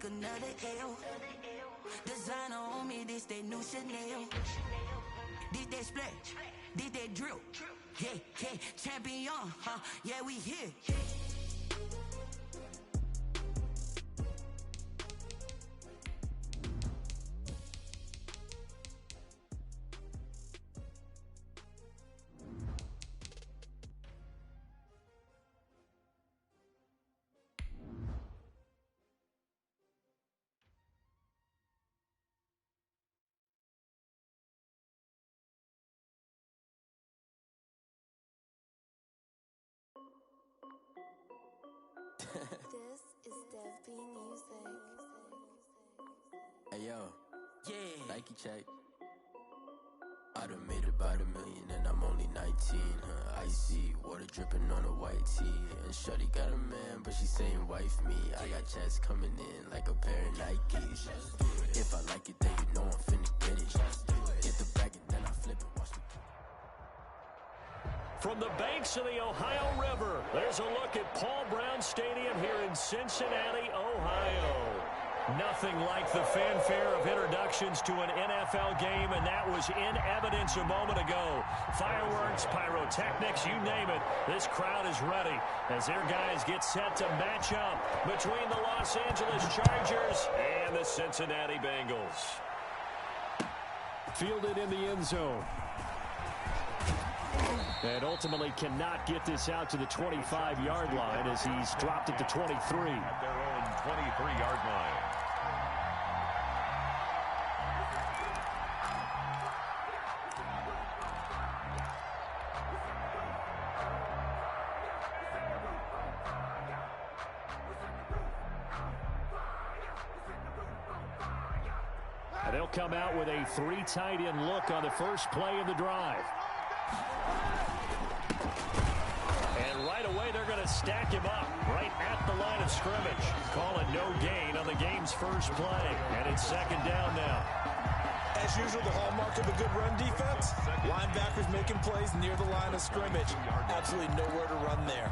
take another L. Designer on me, this they new Chanel. This that splash, this that drill. Yeah, yeah, champion, huh? Yeah, we here. This is Dev B Music. Hey yo, Yeah. Nike check. I done made about $1 million and I'm only 19. Icy water dripping on a white tee. And shorty got a man, but she saying wife me. I got checks coming in like a pair of Nikes. If I like it, then you know I'm finna get it. Get the bag and then I flip it. Watch me. From the banks of the Ohio River, there's a look at Paul Brown Stadium here in Cincinnati, Ohio. Nothing like the fanfare of introductions to an NFL game, and that was in evidence a moment ago. Fireworks, pyrotechnics, you name it. This crowd is ready as their guys get set to match up between the Los Angeles Chargers and the Cincinnati Bengals. Fielded in the end zone. And ultimately cannot get this out to the 25-yard line as he's dropped it to 23. At their own 23-yard line. And they'll come out with a 3 tight end look on the first play of the drive. And right away, they're going to stack him up right at the line of scrimmage. Call it no gain on the game's first play. And it's second down now. As usual, the hallmark of a good run defense, linebackers making plays near the line of scrimmage. Absolutely nowhere to run there.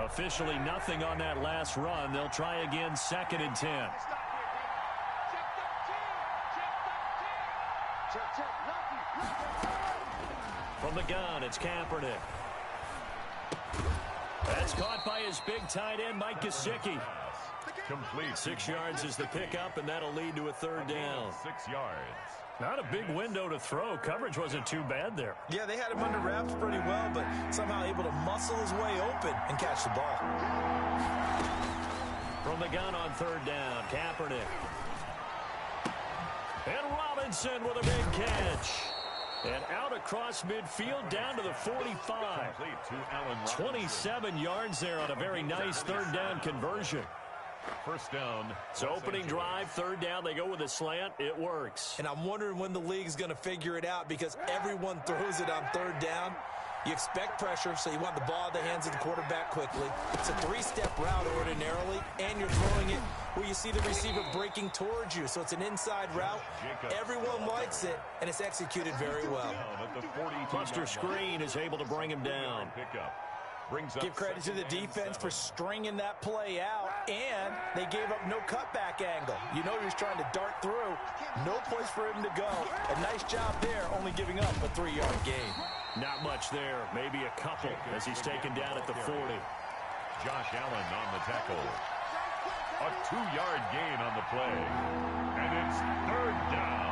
Officially nothing on that last run. They'll try again, 2nd and 10. From the gun, it's Kaepernick. That's caught by his big tight end, Mike Gesicki. Complete. 6 yards is the pickup, and that'll lead to a 3rd down. 6 yards. Not a big window to throw. Coverage wasn't too bad there. Yeah, they had him under wraps pretty well, but somehow able to muscle his way open and catch the ball. From the gun on 3rd down, Kaepernick. And Robinson with a big catch. And out across midfield down to the 45. 27 yards there on a very nice 3rd down conversion. First down. So opening drive, 3rd down, they go with a slant. It works. And I'm wondering when the league's going to figure it out because everyone throws it on 3rd down. You expect pressure, so you want the ball in the hands of the quarterback quickly. It's a 3-step route ordinarily, and you're throwing it where you see the receiver breaking towards you. So it's an inside route. Everyone likes it, and it's executed very well. Buster Screen is able to bring him down. Give credit to the defense for stringing that play out, and they gave up no cutback angle. You know he was trying to dart through. No place for him to go. A nice job there, only giving up a 3-yard gain. Not much there, maybe a couple as he's taken down at the 40. Josh Allen on the tackle. A 2-yard gain on the play. And it's 3rd down.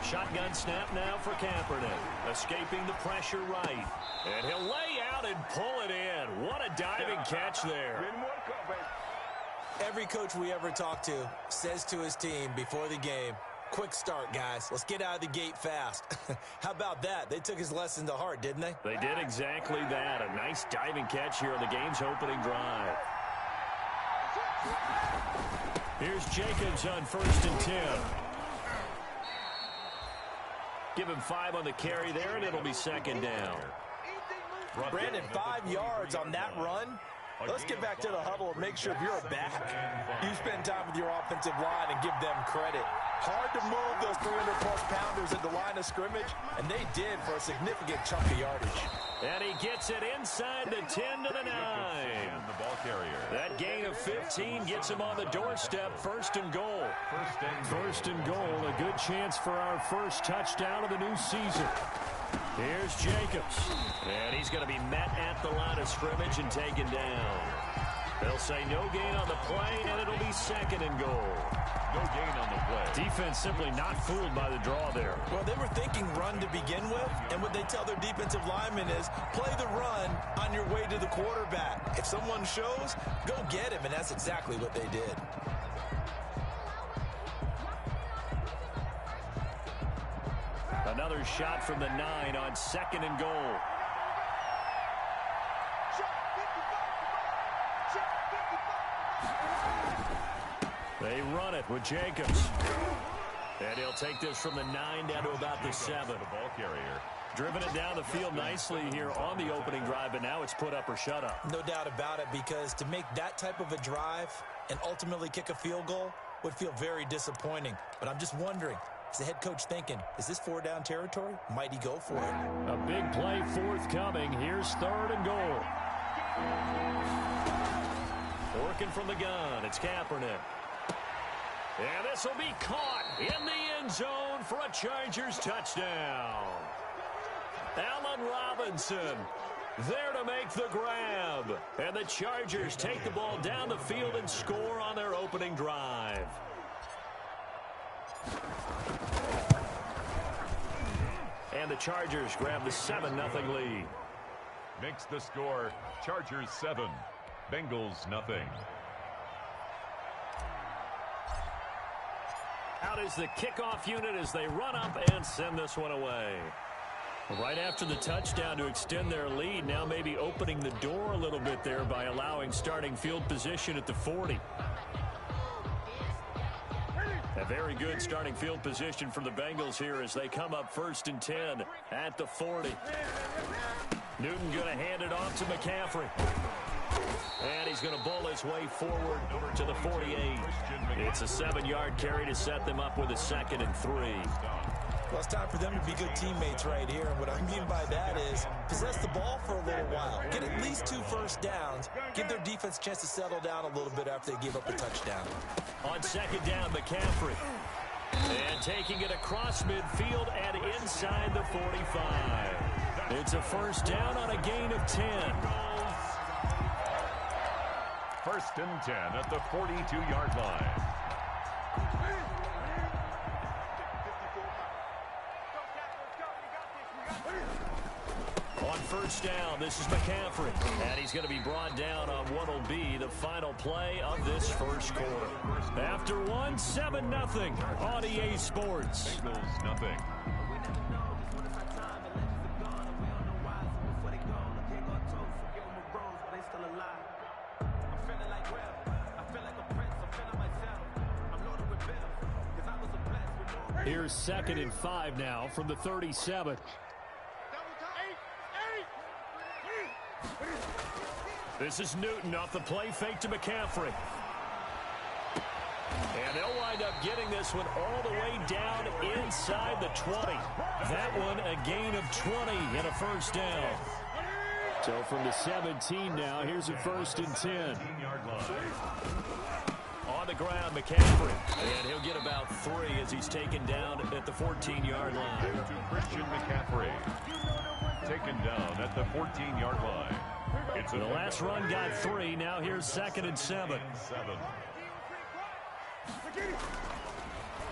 Shotgun snap now for Kaepernick. Escaping the pressure right. And he'll lay out and pull it in. What a diving catch there. Every coach we ever talk to says to his team before the game, quick start, guys. Let's get out of the gate fast. How about that? They took his lesson to heart, didn't they? They did exactly that. A nice diving catch here on the game's opening drive. Here's Jacobs on 1st and 10. Give him 5 on the carry there, and it'll be second down. Brandon, 5 yards on that run. Let's get back to the huddle and make sure if you're a back, you spend time with your offensive line and give them credit. Hard to move those 300-plus pounders at the line of scrimmage, and they did for a significant chunk of yardage. And he gets it inside the 10 to the 9. The ball carrier. That gain of 15 gets him on the doorstep. First and goal. First and goal. A good chance for our first touchdown of the new season. Here's Jacobs. And he's going to be met at the line of scrimmage and taken down. They'll say no gain on the play, and it'll be second and goal. No gain on the play. Defense simply not fooled by the draw there. Well, they were thinking run to begin with, and what they tell their defensive linemen is play the run on your way to the quarterback. If someone shows, go get him, and that's exactly what they did. Another shot from the 9 on second and goal. They run it with Jacobs. And he'll take this from the 9 down to about the 7. The ball carrier. Driven it down the field nicely here on the opening drive, but now it's put up or shut up. No doubt about it, because to make that type of a drive and ultimately kick a field goal would feel very disappointing. But I'm just wondering, is the head coach thinking, is this 4-down territory? Might he go for it? A big play forthcoming. Here's third and goal. Working from the gun, it's Kaepernick. And this will be caught in the end zone for a Chargers touchdown. Allen Robinson there to make the grab. And the Chargers take the ball down the field and score on their opening drive. And the Chargers grab the 7-0 lead. Makes the score Chargers 7, Bengals nothing. Out is the kickoff unit as they run up and send this one away. Right after the touchdown to extend their lead, now maybe opening the door a little bit there by allowing starting field position at the 40. A very good starting field position for the Bengals here as they come up 1st and 10 at the 40. Newton going to hand it off to McCaffrey. And he's going to bowl his way forward to the 48. It's a 7-yard carry to set them up with a 2nd and 3. Well, it's time for them to be good teammates right here. And what I mean by that is possess the ball for a little while. Get at least 2 first downs. Give their defense a chance to settle down a little bit after they give up a touchdown. On 2nd down, McCaffrey. And taking it across midfield and inside the 45. It's a first down on a gain of 10. 1st and 10 at the 42-yard line. On 1st down, this is McCaffrey. And he's going to be brought down on what will be the final play of this first quarter. After one, 7-0 on EA Sports. Bengals nothing. Here's 2nd and 5 now from the 37. This is Newton off the play fake to McCaffrey. And they'll wind up getting this one all the way down inside the 20. That one a gain of 20 and a first down. So from the 17 now, here's a 1st and 10. On the ground, McCaffrey. And he'll get about 3 as he's taken down at the 14-yard line. To Christian McCaffrey. Taken down at the 14-yard line. The last run got 3. Now here's 2nd and 7.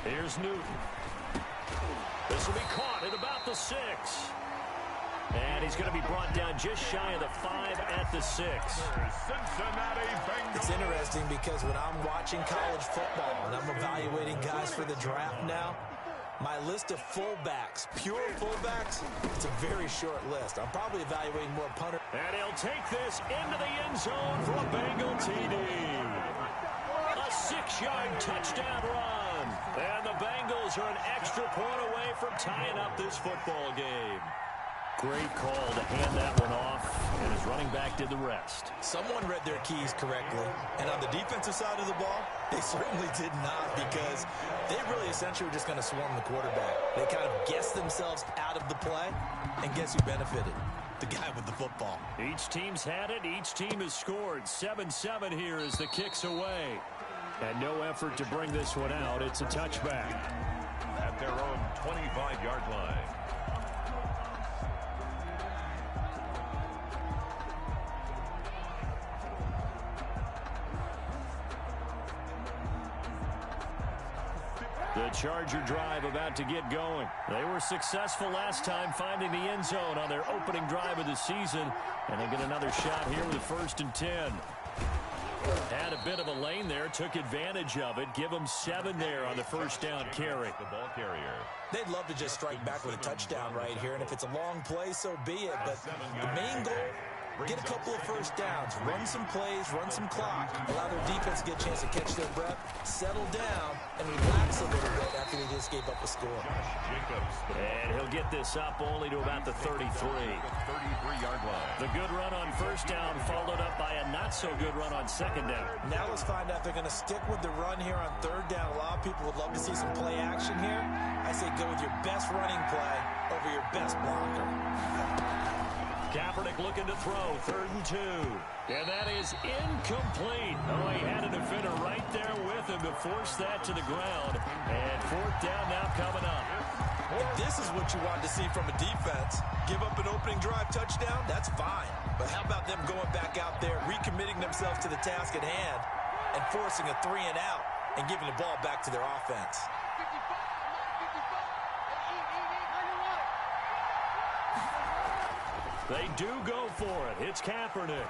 Here's Newton. This will be caught at about the 6. And he's going to be brought down just shy of the 5 at the 6. It's interesting because when I'm watching college football and I'm evaluating guys for the draft now, my list of fullbacks, pure fullbacks, it's a very short list. I'm probably evaluating more punter. And he'll take this into the end zone for a Bengal TD. A 6-yard touchdown run. one. And the Bengals are an extra point away from tying up this football game. Great call to hand that one off, and his running back did the rest. Someone read their keys correctly, and on the defensive side of the ball, they certainly did not, because they really essentially were just going to swarm the quarterback. They kind of guessed themselves out of the play, and guess who benefited? The guy with the football. Each team's had it. Each team has scored. 7-7 here as the kick's away. And no effort to bring this one out. It's a touchback. At their own 25-yard line. The Charger drive about to get going. They were successful last time finding the end zone on their opening drive of the season. And they get another shot here with a 1st and 10. Had a bit of a lane there, took advantage of it. Give them 7 there on the 1st down carry. The ball carrier. They'd love to just strike back with a touchdown right here, and if it's a long play, so be it. But the main goal, get a couple of 1st downs, run some plays, run some clock, allow their defense to get a chance to catch their breath, settle down, and relax a little bit after they just gave up a score. And he'll get this up only to about the 33. 33-yard line. The good run on 1st down followed up by a not-so-good run on 2nd down. Now let's find out if they're going to stick with the run here on 3rd down. A lot of people would love to see some play action here. I say go with your best running play over your best blocker. Kaepernick looking to throw, 3rd and 2. And that is incomplete. Oh, he had a defender right there with him to force that to the ground. And 4th down now coming up. If this is what you want to see from a defense, give up an opening drive touchdown, that's fine. But how about them going back out there, recommitting themselves to the task at hand, and forcing a 3 and out, and giving the ball back to their offense? They do go for it. It's Kaepernick.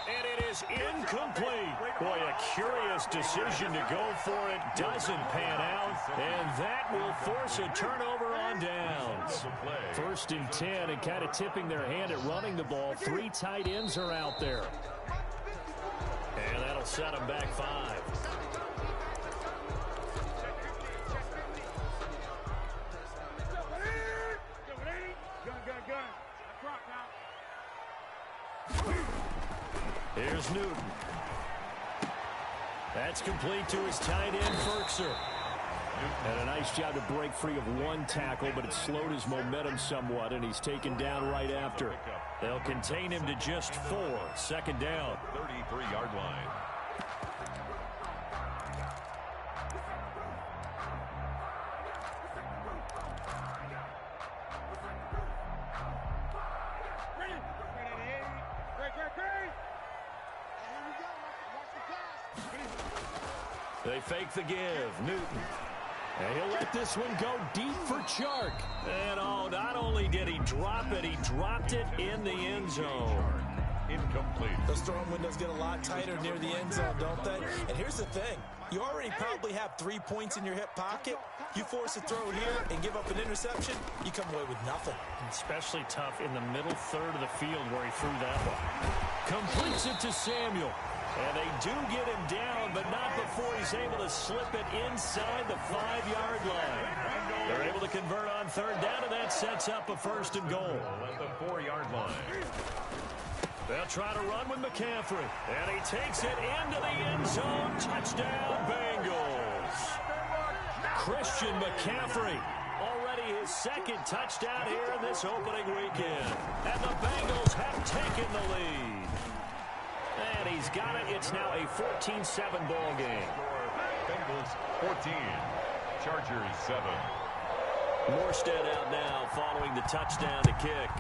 And it is incomplete. Boy, a curious decision to go for it. Doesn't pan out. And that will force a turnover on downs. 1st and 10, and kind of tipping their hand at running the ball. 3 tight ends are out there. And that'll set them back 5. Here's Newton. That's complete to his tight end, Firkser. And a nice job to break free of 1 tackle, but it slowed his momentum somewhat, and he's taken down right after. They'll contain him to just 4. 2nd down. 33-yard line. They fake the give. Newton. And he'll let this one go deep for Chark. And oh, not only did he drop it, he dropped it in the end zone. Incomplete. Those throwing windows get a lot tighter near the end zone, don't they? And here's the thing. You already probably have 3 points in your hip pocket. You force a throw here and give up an interception, you come away with nothing. Especially tough in the middle 3rd of the field where he threw that one. Completes it to Samuel. And they do get him down, but not before he's able to slip it inside the 5-yard line. They're able to convert on 3rd down, and that sets up a 1st and goal. At the 4-yard line. They'll try to run with McCaffrey. And he takes it into the end zone. Touchdown, Bengals. Christian McCaffrey. Already his 2nd touchdown here in this opening weekend. And the Bengals have taken the lead. And he's got it. It's now a 14-7 ball game. Bengals 14. Chargers 7. Morstead out now following the touchdown to kick.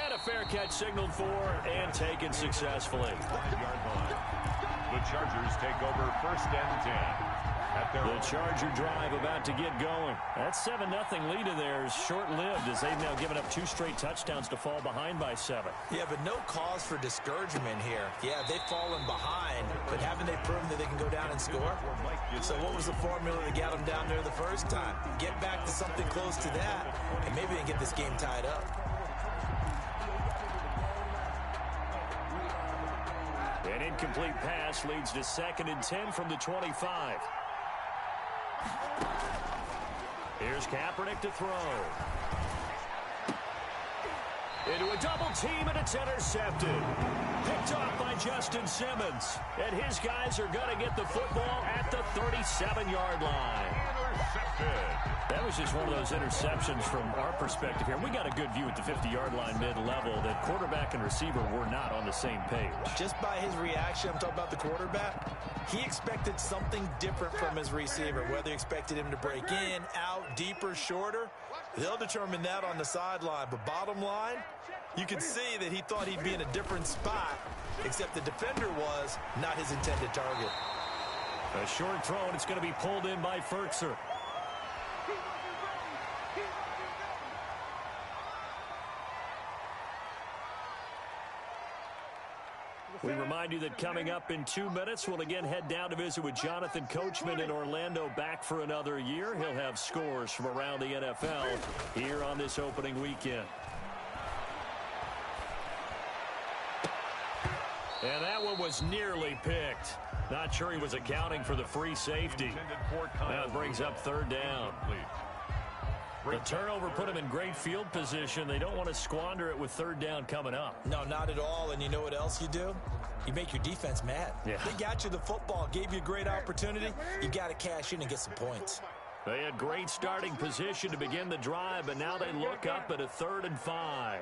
And a fair catch signaled for and taken successfully. 5-yard line. The Chargers take over 1st and 10. The Charger drive about to get going. That 7-0 lead of theirs short-lived as they've now given up 2 straight touchdowns to fall behind by 7. Yeah, but no cause for discouragement here. Yeah, they've fallen behind, but haven't they proven that they can go down and score? So what was the formula to get them down there the first time? Get back to something close to that, and maybe they can get this game tied up. An incomplete pass leads to 2nd and 10 from the 25. Here's Kaepernick to throw. Into a double team, and it's intercepted. Picked off by Justin Simmons. And his guys are going to get the football at the 37-yard line. Intercepted. That was just one of those interceptions from our perspective here. We got a good view at the 50-yard line mid-level that quarterback and receiver were not on the same page. Just by his reaction, I'm talking about the quarterback, he expected something different from his receiver, whether he expected him to break in, out, deeper, shorter. They'll determine that on the sideline. But bottom line, you can see that he thought he'd be in a different spot, except the defender was not his intended target. A short throw, and it's going to be pulled in by Fertzer. We remind you that coming up in 2 minutes, we'll again head down to visit with Jonathan Coachman in Orlando, back for another year. He'll have scores from around the NFL here on this opening weekend. And that one was nearly picked. Not sure he was accounting for the free safety. Now it brings up 3rd down. The turnover put him in great field position. They don't want to squander it with 3rd down coming up. No, not at all. And you know what else you do? You make your defense mad. Yeah. They got you the football, gave you a great opportunity. You got to cash in and get some points. They had great starting position to begin the drive, but now they look up at a 3rd and 5.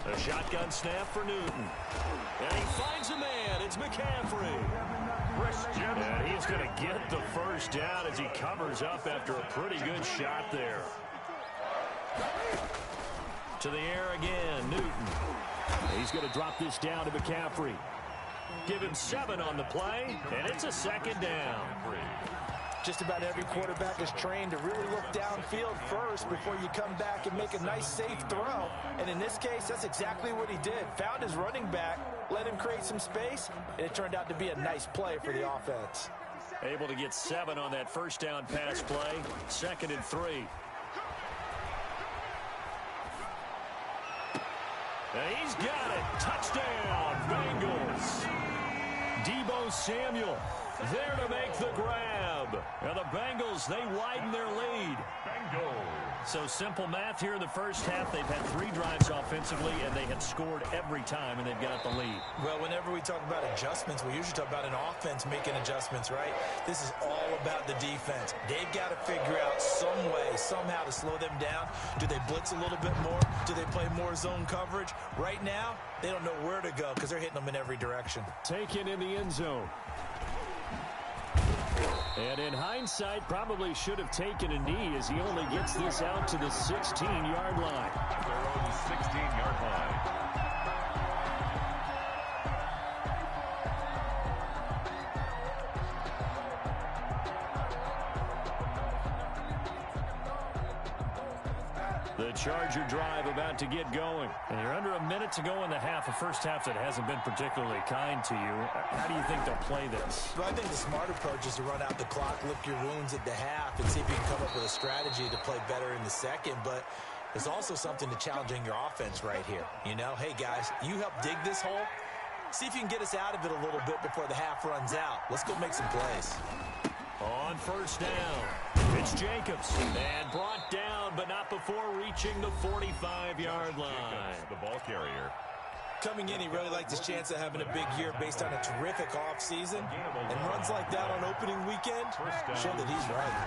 A shotgun snap for Newton. And he finds a man. It's McCaffrey. And he's going to get the 1st down as he covers up after a pretty good shot there. To the air again, Newton. He's going to drop this down to McCaffrey. Give him 7 on the play, and it's a 2nd down. Just about every quarterback is trained to really look downfield first before you come back and make a nice, safe throw. And in this case, that's exactly what he did. Found his running back, let him create some space, and it turned out to be a nice play for the offense. Able to get 7 on that 1st down pass play. 2nd and 3. And he's got it. Touchdown, Bengals. Deebo Samuel there to make the grab. And the Bengals, they widen their lead. So simple math here in the 1st half. They've had 3 drives offensively, and they have scored every time, and they've got the lead. Well, whenever we talk about adjustments, we usually talk about an offense making adjustments, right? This is all about the defense. They've got to figure out some way, somehow to slow them down. Do they blitz a little bit more? Do they play more zone coverage? Right now, they don't know where to go because they're hitting them in every direction. Taken in the end zone. And in hindsight, probably should have taken a knee as he only gets this out to the 16-yard line. Their own 16-yard line. The Charger drive about to get going. And you're under a minute to go in the half, a 1st half that hasn't been particularly kind to you. How do you think they'll play this? Well, I think the smart approach is to run out the clock, lick your wounds at the half, and see if you can come up with a strategy to play better in the 2nd. But there's also something to challenging your offense right here. You know, hey, guys, you help dig this hole. See if you can get us out of it a little bit before the half runs out. Let's go make some plays. On 1st down, it's Jacobs. And brought down, but not before reaching the 45-yard line. The ball carrier. Coming in, he really liked his chance of having a big year based on a terrific offseason. And runs like that on opening weekend show that he's right.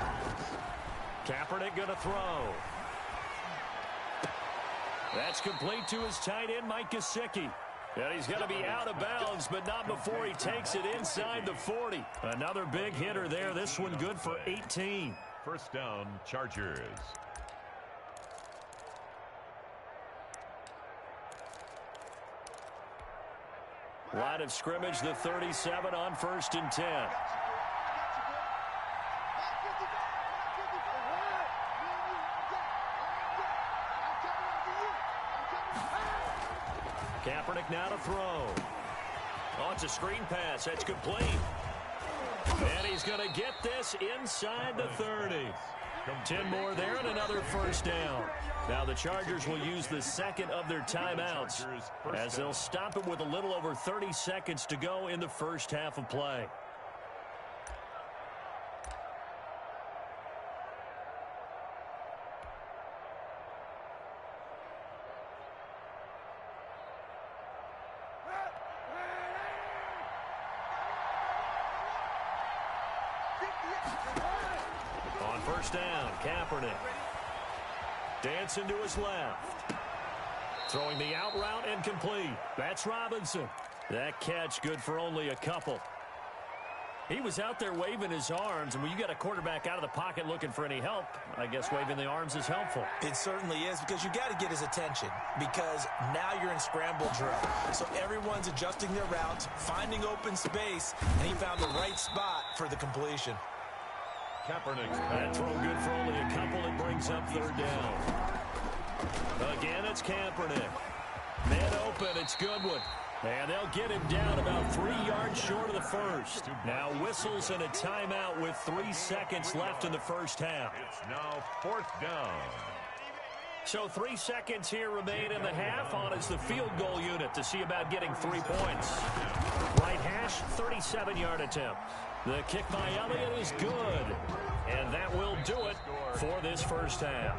Kaepernick going to throw. That's complete to his tight end, Mike Gesicki. And he's going to be out of bounds, but not before he takes it inside the 40. Another big hitter there. This one good for 18. 1st down, Chargers. Line of scrimmage, the 37 on 1st and 10. Kaepernick now to throw. Oh, it's a screen pass. That's complete. And he's going to get this inside the 30. 10 more there and another first down. Now the Chargers will use the second of their timeouts as they'll stop it with a little over 30 seconds to go in the first half of play. On first down, Kaepernick. Dancing to his left. Throwing the out route and complete. That's Robinson. That catch good for only a couple. He was out there waving his arms, and when you got a quarterback out of the pocket looking for any help, I guess waving the arms is helpful. It certainly is, because you got to get his attention, because now you're in scramble drill. So everyone's adjusting their routes, finding open space, and he found the right spot for the completion. That throw good for only a couple. It brings up third down. Again, it's Kaepernick. Man open, it's Goodwin. And they'll get him down about 3 yards short of the first. Now whistles and a timeout with 3 seconds left in the first half. It's now fourth down. So 3 seconds here remain in the half. On is the field goal unit to see about getting 3 points. Right hash, 37-yard attempt. The kick by Elliott is good. And that will do it for this first half.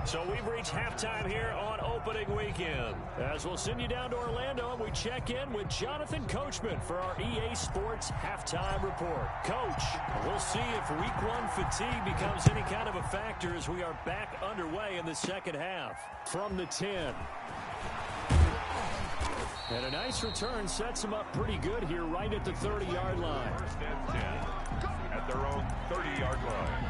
So we've reached halftime here on opening weekend. As we'll send you down to Orlando, we check in with Jonathan Coachman for our EA Sports Halftime Report. Coach, we'll see if Week 1 fatigue becomes any kind of a factor as we are back underway in the second half. From the 10. And a nice return sets them up pretty good here right at the 30-yard line. First and 10 at their own 30-yard line.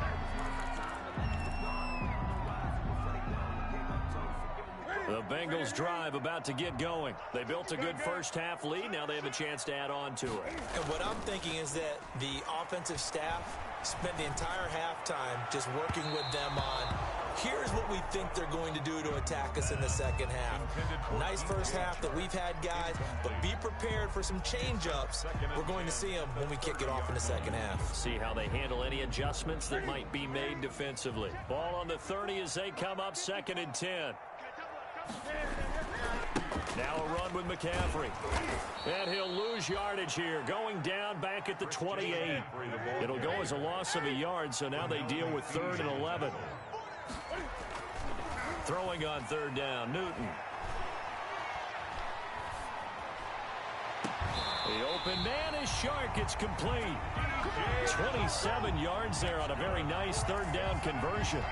The Bengals drive about to get going. They built a good first half lead. Now they have a chance to add on to it. And what I'm thinking is that the offensive staff spent the entire halftime just working with them on, here's what we think they're going to do to attack us in the second half. Nice first half that we've had, guys, but be prepared for some change-ups. We're going to see them when we kick it off in the second half. See how they handle any adjustments that might be made defensively. Ball on the 30 as they come up 2nd and 10. Now a run with McCaffrey. And he'll lose yardage here. Going down back at the 28. It'll go as a loss of a yard, so now they deal with 3rd and 11. Throwing on 3rd down, Newton. The open man is Shark. It's complete. 27 yards there on a very nice 3rd down conversion.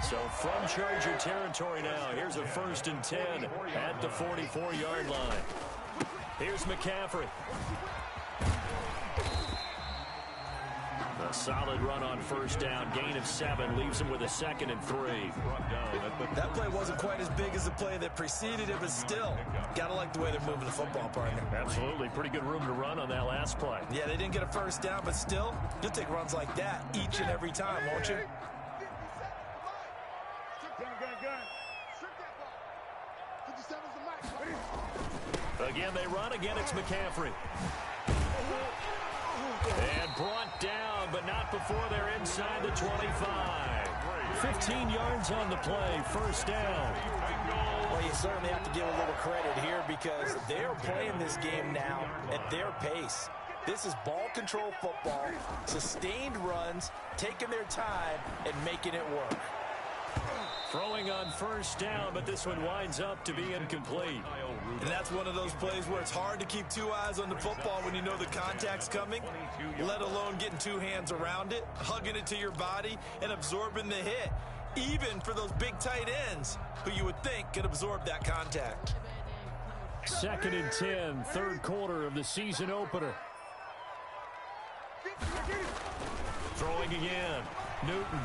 So from Charger territory now, here's a 1st and 10 at the 44-yard line. Here's McCaffrey. A solid run on 1st down. Gain of 7 leaves him with a 2nd and 3. That play wasn't quite as big as the play that preceded it, but still, gotta like the way they're moving the football, partner. Absolutely. Pretty good room to run on that last play. Yeah, they didn't get a 1st down, but still, you'll take runs like that each and every time, won't you? Again, they run. Again, it's McCaffrey. And brought down, but not before they're inside the 25. 15 yards on the play, 1st down. Well, you certainly have to give a little credit here because they're playing this game now at their pace. This is ball control football, sustained runs, taking their time, and making it work. Throwing on 1st down, but this one winds up to be incomplete. And that's one of those plays where it's hard to keep 2 eyes on the football when you know the contact's coming, let alone getting 2 hands around it, hugging it to your body, and absorbing the hit, even for those big tight ends who you would think could absorb that contact. 2nd and 10, 3rd quarter of the season opener. Throwing again, Newton.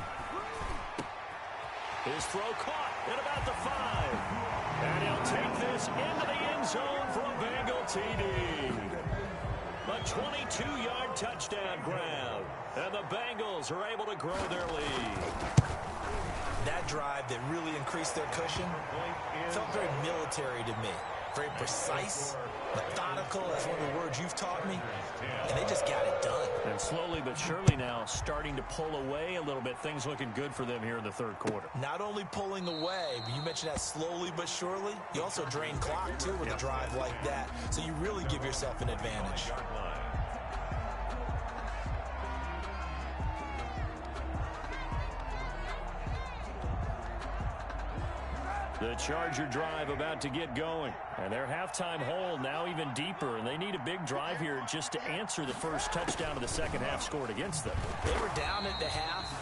His throw caught at about the 5. And he'll take this into the end zone for a Bengal TD. A 22-yard touchdown grab. And the Bengals are able to grow their lead. That drive that really increased their cushion felt very military to me. very precise, methodical. That's one of the words you've taught me. And they just got it done. And slowly but surely now starting to pull away a little bit. Things looking good for them here in the third quarter. Not only pulling away, but you mentioned that slowly but surely. You also drain clock, too, with a drive like that. So you really give yourself an advantage. The Charger drive about to get going. And their halftime hole now even deeper. And they need a big drive here just to answer the first touchdown of the second half scored against them. They were down at the half.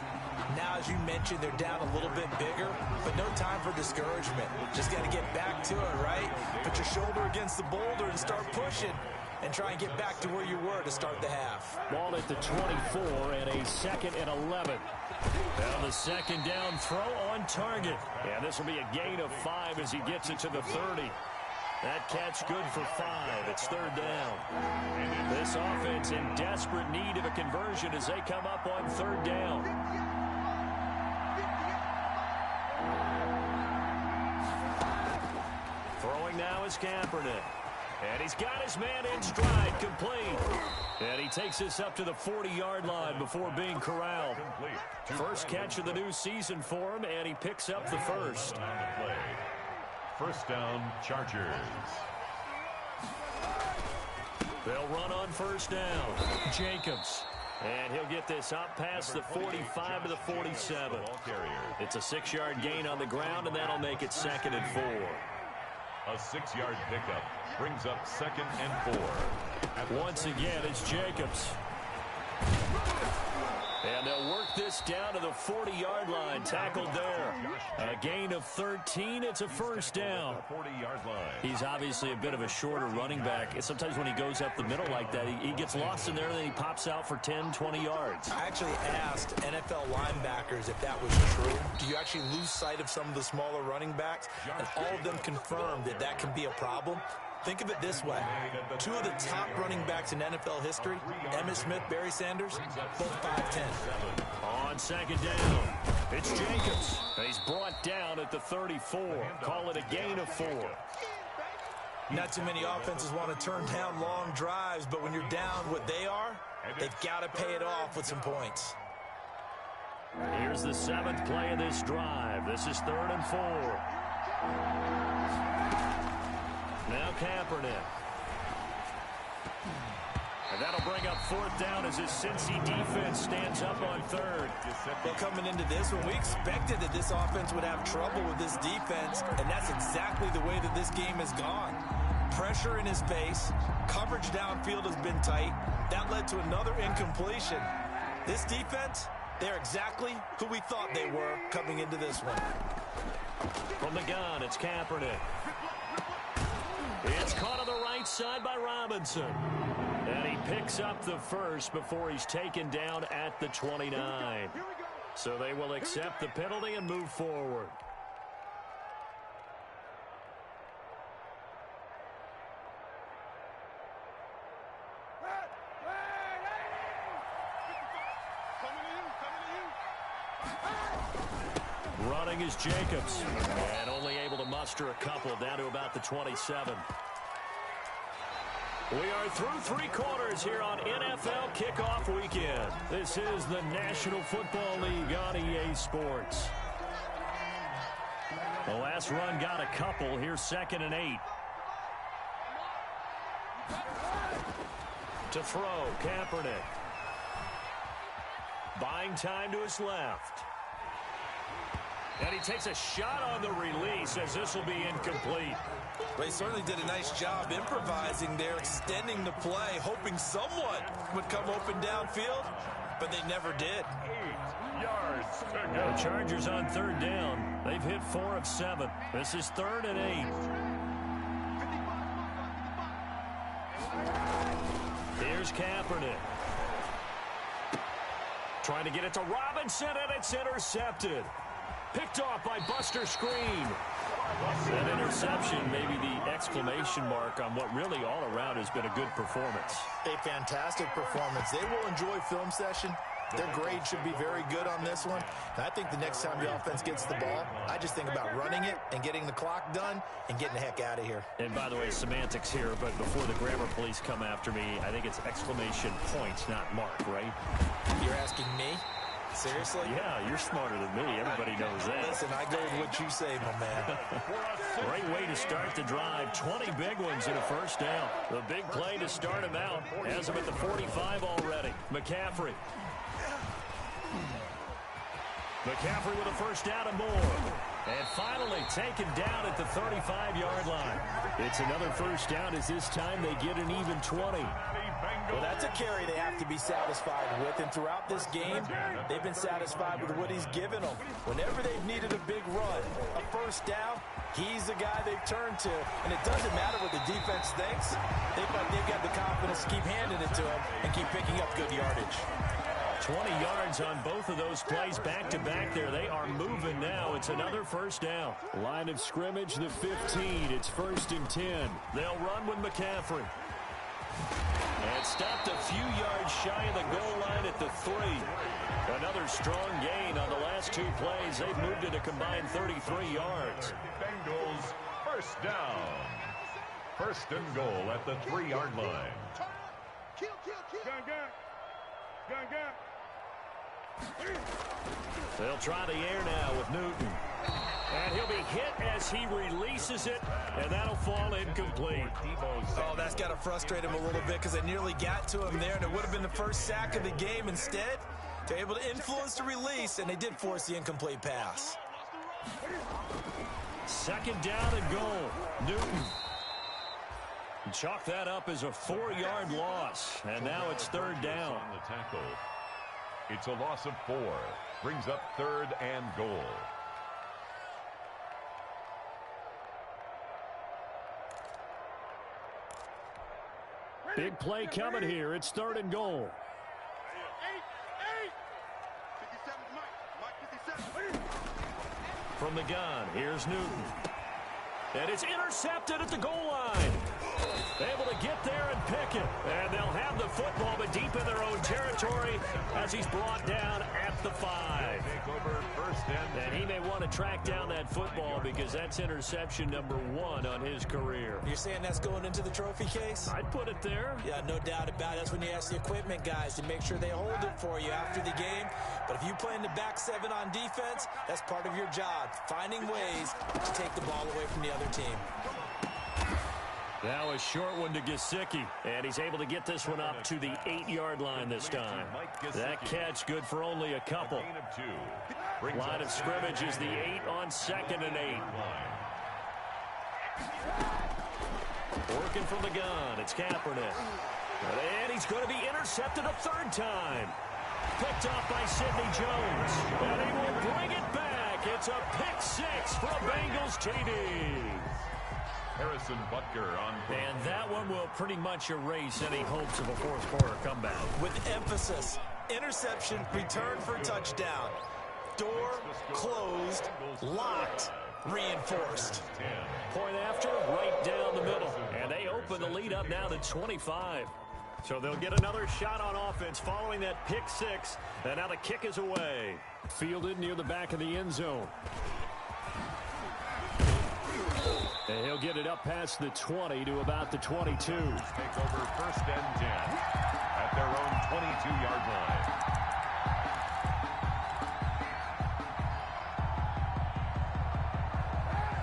Now, as you mentioned, they're down a little bit bigger. But no time for discouragement. Just got to get back to it, right? Put your shoulder against the boulder and start pushing. And try and get back to where you were to start the half. Ball at the 24 and a 2nd and 11. Now the second down throw on target. And this will be a gain of 5 as he gets it to the 30. That catch good for 5. It's third down. This offense in desperate need of a conversion as they come up on third down. Throwing now is Kaepernick. And he's got his man in stride, complete. And he takes this up to the 40-yard line before being corralled. First catch of the new season for him, and he picks up the first. First down, Chargers. They'll run on first down. Jacobs. And he'll get this up past the 45 to the 47. It's a 6-yard gain on the ground, and that'll make it 2nd and 4. A 6-yard pickup brings up 2nd and 4. Once again, it's Jacobs. And they'll work this down to the 40-yard line. Tackled there. A gain of 13. It's a first down. 40-yard line. He's obviously a bit of a shorter running back. Sometimes when he goes up the middle like that, he gets lost in there, and then he pops out for 10, 20 yards. I actually asked NFL linebackers if that was true. Do you actually lose sight of some of the smaller running backs? And all of them confirmed that that can be a problem. Think of it this way. 2 of the top running backs in NFL history, Emmitt Smith, Barry Sanders, both 5'10". On second down, it's Jacobs. And he's brought down at the 34. Call it a gain of 4. Not too many offenses want to turn down long drives, but when you're down what they are, they've got to pay it off with some points. Here's the 7th play of this drive. This is 3rd and 4. Now Kaepernick. And that'll bring up 4th down as his Cincy defense stands up on 3rd. Well, coming into this one, we expected that this offense would have trouble with this defense, and that's exactly the way that this game has gone. Pressure in his face, coverage downfield has been tight. That led to another incompletion. This defense, they're exactly who we thought they were coming into this one. From the gun, it's Kaepernick. It's caught on the right side by Robinson. And he picks up the first before he's taken down at the 29. So they will accept the penalty and move forward. Running is Jacobs. And only able to muster a couple down to about the 27. We are through 3 quarters here on NFL Kickoff Weekend. This is the National Football League on EA Sports. The last run got a couple. Here's 2nd and 8. To throw, Kaepernick. Buying time to his left. And he takes a shot on the release as this will be incomplete. They certainly did a nice job improvising there, extending the play, hoping someone would come open downfield, but they never did. 8 yards to go. The Chargers on 3rd down. They've hit 4 of 7. This is 3rd and 8. Here's Kaepernick. Trying to get it to Robinson, and it's intercepted. Picked off by Buster Skrine. That interception, maybe the exclamation mark on what really all around has been a good performance. A fantastic performance. They will enjoy film session. their grade should be very good on this one. And I think the next time the offense gets the ball, I just think about running it and getting the clock done and getting the heck out of here. And by the way, semantics here, but before the grammar police come after me, I think it's exclamation points, not mark, right? You're asking me? Seriously? Yeah, you're smarter than me. Everybody knows that. Listen, I go with what you say, my man. Great way to start the drive. 20 big ones in a first down. The big play to start him out. Has him at the 45 already. McCaffrey. McCaffrey with a first down and more. And finally taken down at the 35-yard line. It's another first down as this time they get an even 20. Well, that's a carry they have to be satisfied with, and throughout this game, they've been satisfied with what he's given them. Whenever they've needed a big run, a first down, he's the guy they've turned to, and it doesn't matter what the defense thinks. They've got the confidence to keep handing it to him and keep picking up good yardage. 20 yards on both of those plays back-to-back there. They are moving now. It's another first down. Line of scrimmage, the 15. It's 1st and 10. They'll run with McCaffrey. And stopped a few yards shy of the goal line at the 3. Another strong gain on the last two plays. They've moved it a combined 33 yards. Bengals first down. 1st and goal at the 3-yard line. They'll try the air now with Newton. And he'll be hit as he releases it, and that'll fall incomplete. Oh, that's got to frustrate him a little bit because they nearly got to him there, and it would have been the first sack of the game. Instead, they're able to influence the release, and they did force the incomplete pass. 2nd down and goal. Newton. Chalk that up as a 4-yard loss, and now it's 3rd down. On the tackle. It's a loss of 4. Brings up 3rd and goal. Big play coming here. It's 3rd and goal. From the gun, here's Newton. And it's intercepted at the goal line. Able to get there and pick it. And they'll have the football, but deep in their own territory as he's brought down at the 5. And he may want to track down that football because that's interception number 1 on his career. You're saying that's going into the trophy case? I'd put it there. Yeah, no doubt about it. That's when you ask the equipment guys to make sure they hold it for you after the game. But if you play in the back 7 on defense, that's part of your job, finding ways to take the ball away from the other team. Now a short one to Gesicki, and he's able to get this one up to the 8-yard line this time. That catch good for only a couple. Line of scrimmage is the 8 on 2nd and 8. Working from the gun, it's Kaepernick. And he's going to be intercepted a 3rd time. Picked off by Sidney Jones, and he will bring it back. It's a pick 6 for a Bengals TD. Harrison Butker on. And that one will pretty much erase any hopes of a 4th quarter comeback. With emphasis, interception, return for touchdown. Door closed, locked, reinforced. Point after, right down the middle. And they open the lead up now to 25. So they'll get another shot on offense following that pick 6. And now the kick is away. Fielded near the back of the end zone. And he'll get it up past the 20 to about the 22. Take over 1st and 10 at their own 22-yard line.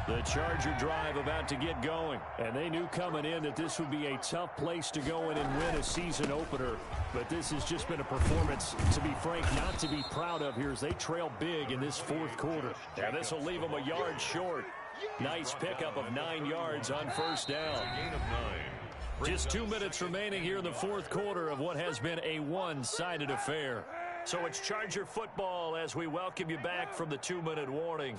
The Charger drive about to get going. And they knew coming in that this would be a tough place to go in and win a season opener. But this has just been a performance, to be frank, not to be proud of here as they trail big in this 4th quarter. And this will leave them a yard short. Nice pickup of 9 yards on 1st down. Gain of 9. Just 2 minutes remaining here in the 4th quarter of what has been a one-sided affair. So it's Charger football as we welcome you back from the 2-minute warning.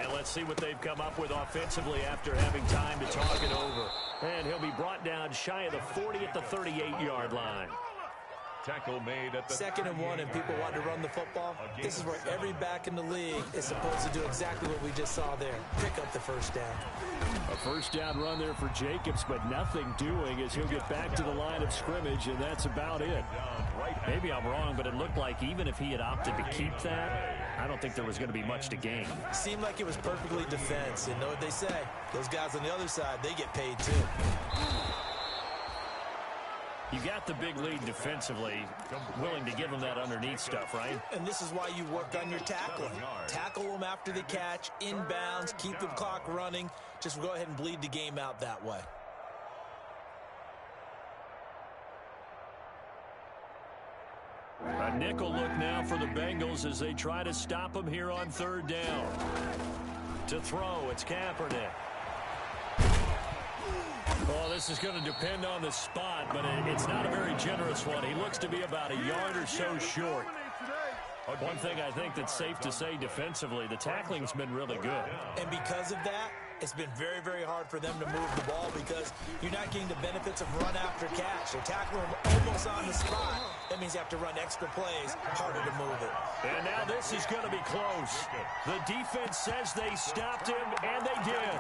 And let's see what they've come up with offensively after having time to talk it over. And he'll be brought down shy of the 40 at the 38-yard line. Tackle made at the 2nd and 1 and people want to run the football. This is where every back in the league is supposed to do exactly what we just saw there. Pick up the first down. A first down run there for Jacobs, but nothing doing as he'll get back to the line of scrimmage, and that's about it. Maybe I'm wrong, but it looked like even if he had opted to keep that, I don't think there was going to be much to gain. Seemed like it was perfectly defense. And know what they say? Those guys on the other side, they get paid too. You got the big lead defensively, willing to give them that underneath stuff, right? And this is why you work on your tackling. Tackle them after the catch, inbounds, keep the clock running. Just go ahead and bleed the game out that way. A nickel look now for the Bengals as they try to stop him here on 3rd down. To throw, it's Kaepernick. Oh, this is going to depend on the spot, but it's not a very generous one. He looks to be about a yard or so short. One thing I think that's safe to say defensively, the tackling's been really good. And because of that, it's been very, very hard for them to move the ball because you're not getting the benefits of run after catch. They're tackling them almost on the spot. That means you have to run extra plays, harder to move it. And now this is going to be close. The defense says they stopped him, and they did.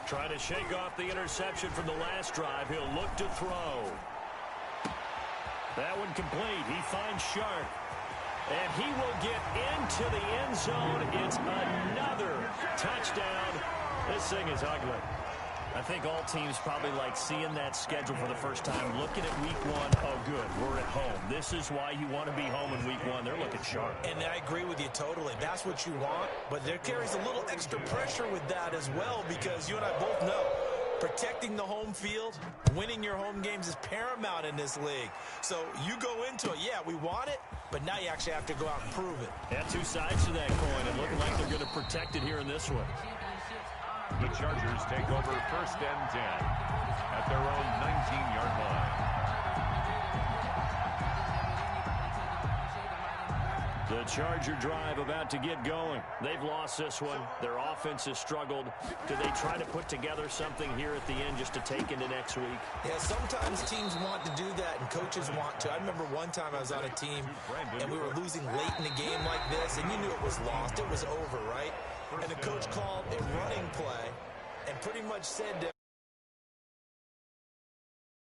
Trying to shake off the interception from the last drive. He'll look to throw. That one complete. He finds Sharp. And he will get into the end zone. It's another touchdown. This thing is ugly. I think all teams probably like seeing that schedule for the first time, looking at week 1. Oh, good, we're at home. This is why you want to be home in week 1. They're looking sharp. And I agree with you totally. That's what you want. But there carries a little extra pressure with that as well because you and I both know protecting the home field, winning your home games is paramount in this league. So you go into it, yeah, we want it, but now you actually have to go out and prove it. Yeah, 2 sides to that coin, and looking like they're going to protect it here in this one. The Chargers take over 1st and 10 at their own 19-yard line. The Charger drive about to get going. They've lost this one. Their offense has struggled. Do they try to put together something here at the end just to take into next week? Yeah, sometimes teams want to do that and coaches want to. I remember one time I was on a team and we were losing late in the game like this and you knew it was lost. It was over, right? And the coach called a running play and pretty much said to